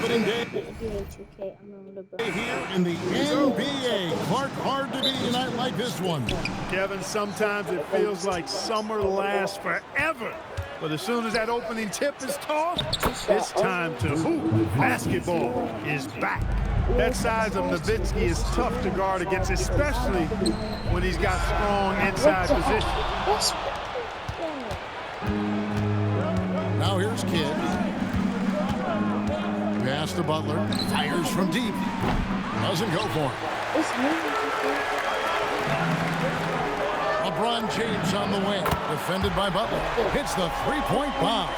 opening day here in the NBA. Clark, hard to beat a night like this one. Kevin, sometimes it feels like summer lasts forever. But as soon as that opening tip is tossed, it's time to hoop. Basketball is back. That size of Nowitzki is tough to guard against, especially when he's got strong inside position. Now here's Kidd. Pass to Butler. Fires from deep. Doesn't go for it. LeBron James on the wing. Defended by Butler. Hits the three-point bomb.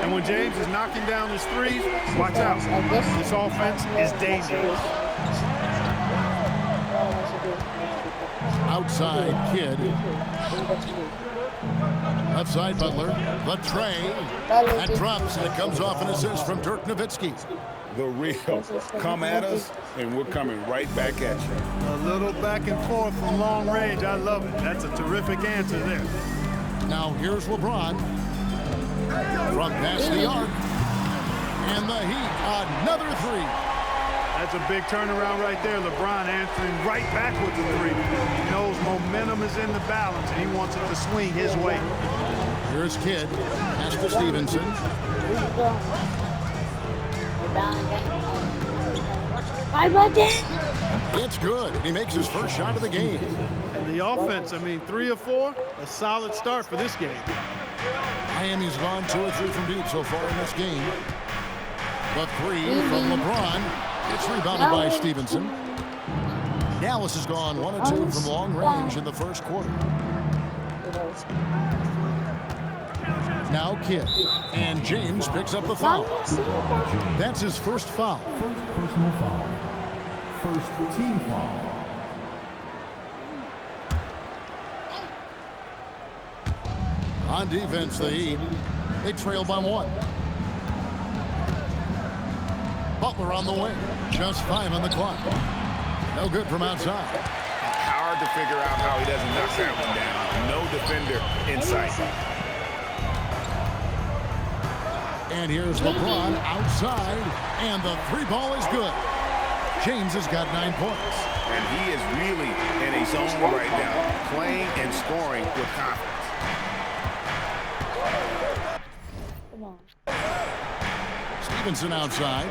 And when James is knocking down his threes, watch out. This offense is dangerous. Outside Kidd. Left side Butler. The tray. That drops and it comes off an assist from Dirk Nowitzki. The real. Come at us, and we're coming right back at you. A little back and forth from long range. I love it. That's a terrific answer there. Now here's LeBron. From past the arc. And the Heat, another three. That's a big turnaround right there. LeBron answering right back with the three. He knows momentum is in the balance, and he wants it to swing his way. Here's Kidd. Pass to Stevenson. It's good. He makes his first shot of the game. And the offense, I mean, 3 of 4, a solid start for this game. Miami's gone 2 or 3 from deep so far in this game. The three from LeBron. It's rebounded by Stevenson. Dallas has gone 1 or 2 from long range in the first quarter. Now Kidd. And James picks up the foul. That's his first foul. First personal foul. First team foul. On defense, the Heat. They trail by 1. Butler on the wing. Just 5 on the clock. No good from outside. Hard to figure out how he doesn't knock that one down. No defender in sight. And here's LeBron outside. And the three ball is good. James has got 9 points. And he is really in a zone right now, playing and scoring with confidence. Stevenson outside.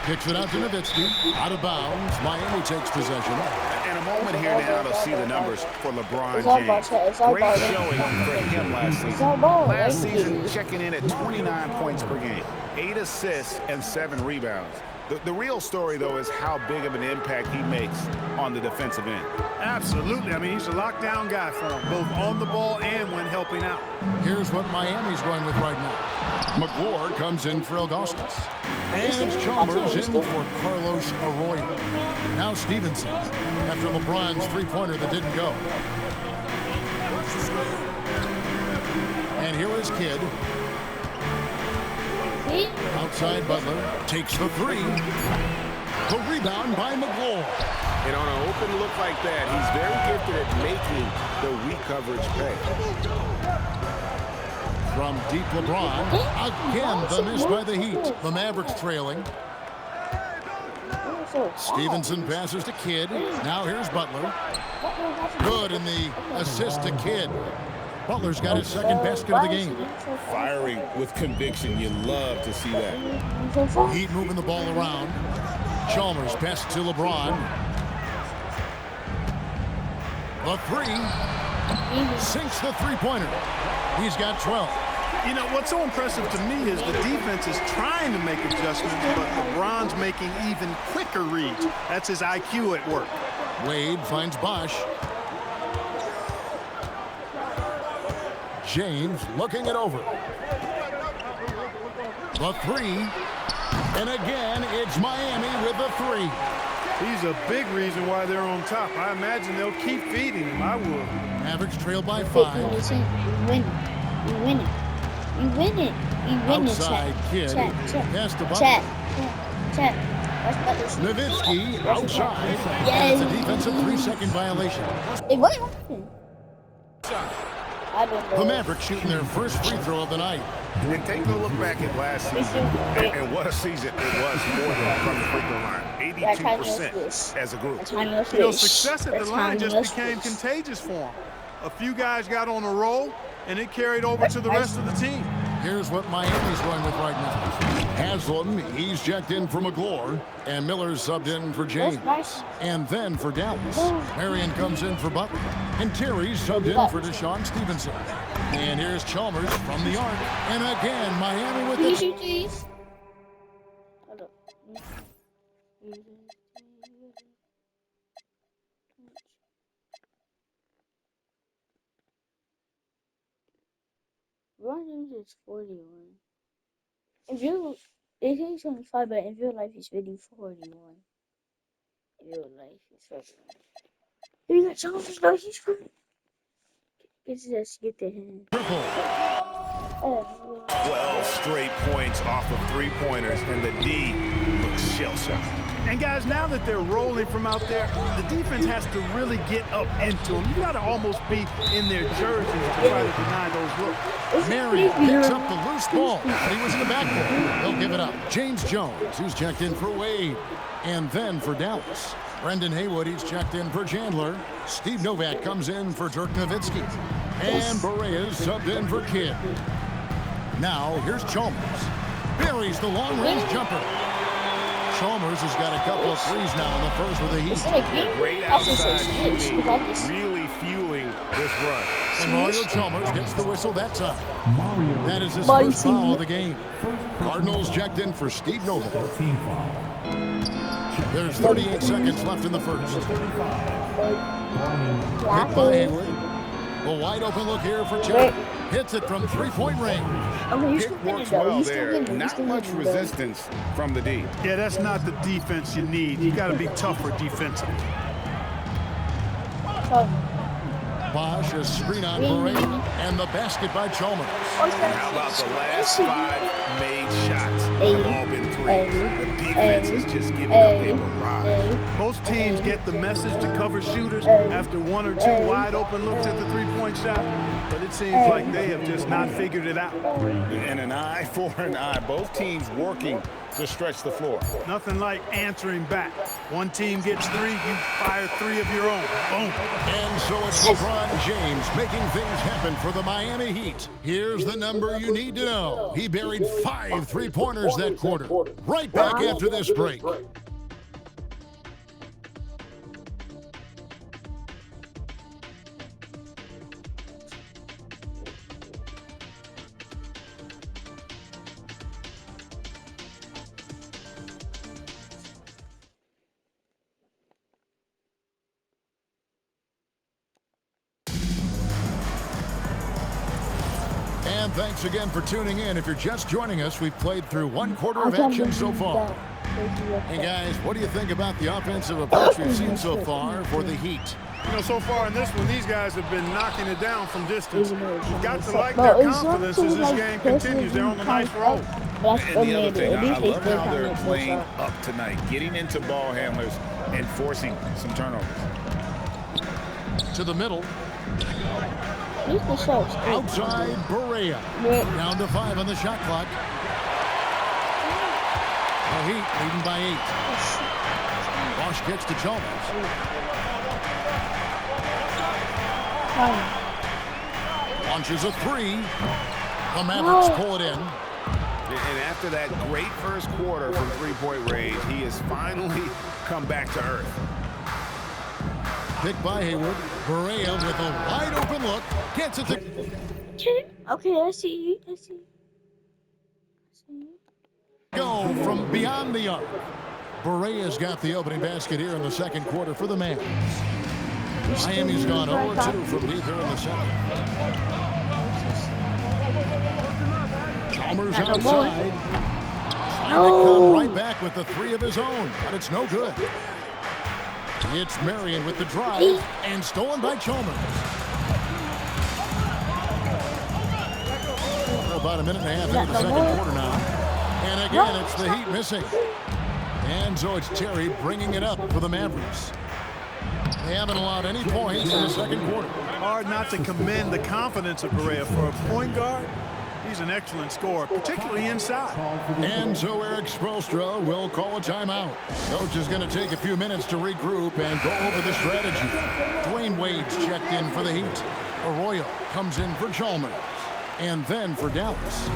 Kicks it out to Nowitzki. Out of bounds. Miami takes possession. And a moment here now to see the numbers for LeBron James. Great showing for him last season. Last season, checking in at 29 points per game, 8 assists, and 7 rebounds. The real story, though, is how big of an impact he makes on the defensive end. Absolutely. I mean, he's a lockdown guy for him, both on the ball and when helping out. Here's what Miami's going with right now. McGlure comes in for Augustus. And it's Chalmers in for Carlos Arroyo. Now Stevenson, after LeBron's three-pointer that didn't go. And here is Kidd. Outside Butler takes the three. The rebound by McGlure. And on an open look like that, he's very gifted at making the weak coverage pay. From deep LeBron. Again, the miss by the Heat. The Mavericks trailing. Stevenson passes to Kidd. Now here's Butler. Good in the assist to Kidd. Butler's got his second basket of the game. Firing with conviction. You love to see that. Heat moving the ball around. Chalmers passes to LeBron. The three. Sinks the three-pointer. He's got 12. You know, what's so impressive to me is the defense is trying to make adjustments, but LeBron's making even quicker reads. That's his IQ at work. Wade finds Bosch. James looking it over. The three. And again, it's Miami with the three. He's a big reason why they're on top. I imagine they'll keep feeding him. I would. Mavericks trail by 5. You win it. You win it. You win it. You win it. Outside Kidd. Pass the ball. Check. Nowitzki outside. Yes. It's a defensive 3-second violation. Hey, what happened? The Mavericks shooting their first free throw of the night. And take a look back at last season, and what a season it was for them from the free throw line. 82% as a group. You know, success at the line just became contagious for them. A few guys got on a roll, and it carried over to the rest of the team. Here's what Miami's going with right now. Haslam, he's checked in for McGlure, and Miller's subbed in for James. And then for Dallas, Marion comes in for Butler, and Terry's subbed in for Deshaun Stevenson. And here's Chalmers from the arc, and again, Miami with the... Hold up. LeBron James is 41. They say he's 25, but in real life he's really 41. In real life he's 41. You got Chalmers, though, he's 40. Let's get to him. 12 straight points off of three-pointers, and the D looks shell-shocked. And guys, now that they're rolling from out there, the defense has to really get up into them. You got to almost be in their jerseys to try to deny those looks. Marion picks up the loose ball, but he was in the backcourt. They'll give it up. James Jones, who's checked in for Wade, and then for Dallas. Brendan Haywood, he's checked in for Chandler. Steve Novak comes in for Dirk Nowitzki. And Berea's subbed in for Kidd. Now, here's Chalmers. Buries the long-range jumper. Chalmers has got a couple of threes now in the first with the Heat. Great outside shooting, really fueling this run. And Mario Chalmers gets the whistle that time. That is his first foul of the game. Cardinals checked in for Steve Novak. There's 38 seconds left in the first. Hit by Hayward. A wide open look here for Chalmers. Hits it from three-point range. Pick works well there. Not much resistance from the D. Yeah, that's not the defense you need. You got to be tougher defensively. Bosch, a screen on Berea, and the basket by Chalmers. How about the last 5 made shots? Have all been threes. The defense is just giving up a barrage. Most teams get the message to cover shooters after 1 or 2 wide open looks at the three-point shot, but it seems like they have just not figured it out. And an eye for an eye. Both teams working to stretch the floor. Nothing like answering back. One team gets 3, you fire 3 of your own. Boom. And so it's LeBron James making things happen for the Miami Heat. Here's the number you need to know. He buried 5 three-pointers that quarter. Right back after this break. And thanks again for tuning in. If you're just joining us, we've played through 1 quarter of action so far. Hey guys, what do you think about the offensive approach we've seen so far for the Heat? You know, so far in this one, these guys have been knocking it down from distance. You've got to like their confidence as this game continues. They're on a nice roll. And the other thing, I love how they're playing up tonight, getting into ball handlers and forcing some turnovers. To the middle. Outside Berea. Down to 5 on the shot clock. The Heat leading by 8. Bosch kicks to Chalmers. Launches a 3. The Mavericks pull it in. And after that great first quarter from three-point range, he has finally come back to earth. Picked by Hayward. Berea with a wide open look. Gets it to... Okay, I see you. Go from beyond the arc. Berea's got the opening basket here in the second quarter for the Mavs. Miami's gone 0-2 from deep here in the second. Chalmers outside. Trying to come right back with the 3 of his own, but it's no good. It's Marion with the drive, and stolen by Chalmers. About a minute and a half into the second quarter now. And again, it's the Heat missing. And so it's Terry bringing it up for the Mavericks. They haven't allowed any points in the second quarter. Hard not to commend the confidence of Berea. For a point guard, he's an excellent scorer, particularly inside. And so Eric Spoelstra will call a timeout. Coach is going to take a few minutes to regroup and go over the strategy. Dwayne Wade's checked in for the Heat. Arroyo comes in for Chalmers. And then for Dallas.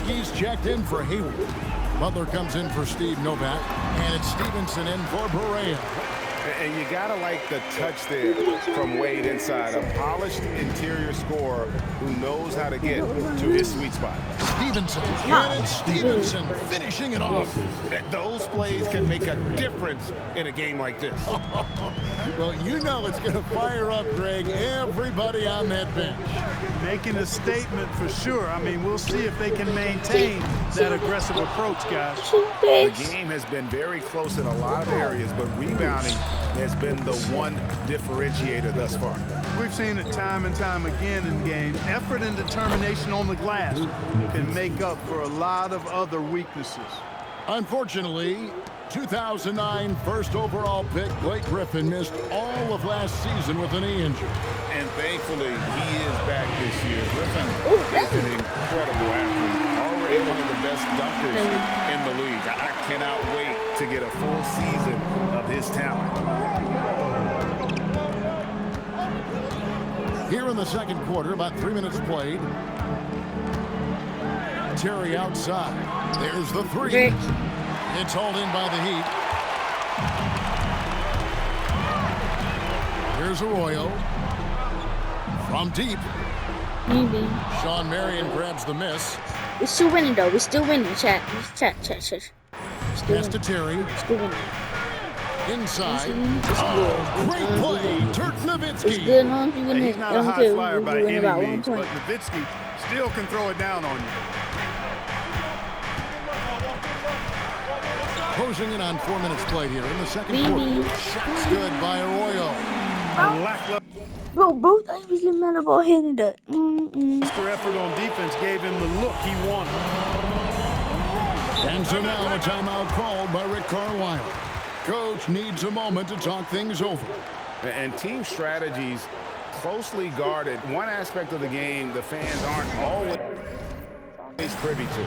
He's checked in for Hayward. Butler comes in for Steve Novak, and it's Stevenson in for Berea. And you got to like the touch there from Wade inside. A polished interior scorer who knows how to get to his sweet spot. Stevenson, and it's Stevenson finishing it off. Those plays can make a difference in a game like this. Well, you know it's going to fire up, Greg, everybody on that bench. Making a statement for sure. I mean, we'll see if they can maintain that aggressive approach, guys. The game has been very close in a lot of areas, but rebounding has been the one differentiator thus far. We've seen it time and time again in games. Effort and determination on the glass can make up for a lot of other weaknesses. Unfortunately, 2009 first overall pick Blake Griffin missed all of last season with a knee injury. And thankfully, he is back this year. Griffin is an incredible athlete, already one of the best dunkers in the league. I cannot wait to get a full season of his talent. Here in the second quarter, about 3 minutes played. Terry outside. There's the three. It's hauled in by the Heat. Here's Arroyo. From deep. Sean Marion grabs the miss. We're still winning, though. We're still winning, chat. Chat. Pass to Terry. Still winning. Inside. Oh, great play. Dirk Nowitzki. It's good on you win He's it. not a high flyer by any means, but Nowitzki still can throw it down on you. Closing in on 4 minutes played here in the second quarter. Shots good by Arroyo. Bro, both I was getting mad about hitting that. Extra effort on defense gave him the look he wanted. And so now a timeout called by Rick Carlisle. Coach needs a moment to talk things over. And team strategies closely guarded. One aspect of the game the fans aren't always privy to.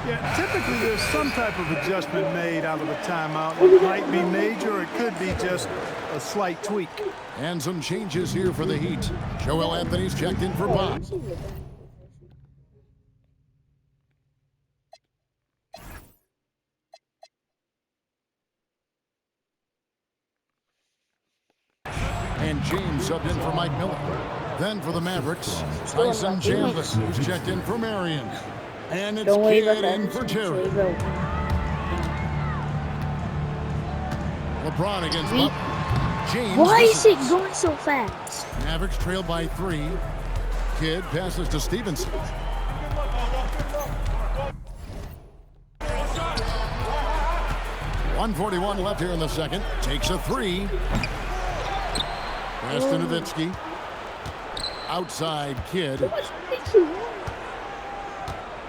Yeah, typically there's some type of adjustment made out of a timeout. It might be major, or it could be just a slight tweak. And some changes here for the Heat. Joel Anthony's checked in for Bob. And James subbed in for Mike Miller. Then for the Mavericks, Tyson Chandler, who's checked in for Marion. And it's Kidd in for Terry. LeBron against Butler. James. Why is it going so fast? Mavericks trailed by 3. Kidd passes to Stevenson. .141 left here in the second. Takes a 3. Pass to Nowitzki. Outside Kidd.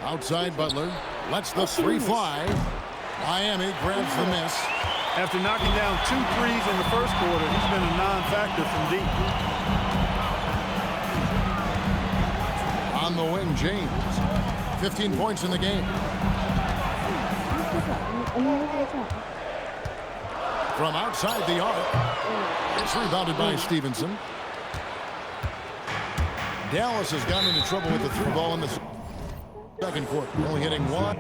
Outside Butler. Lets the 3 fly. Miami grabs the miss. After knocking down 2 threes in the first quarter, he's been a non-factor from deep. On the wing, James. 15 points in the game. From outside the arc. It's rebounded by Stevenson. Dallas has gotten into trouble with the 3 ball in the second quarter. Only hitting 1.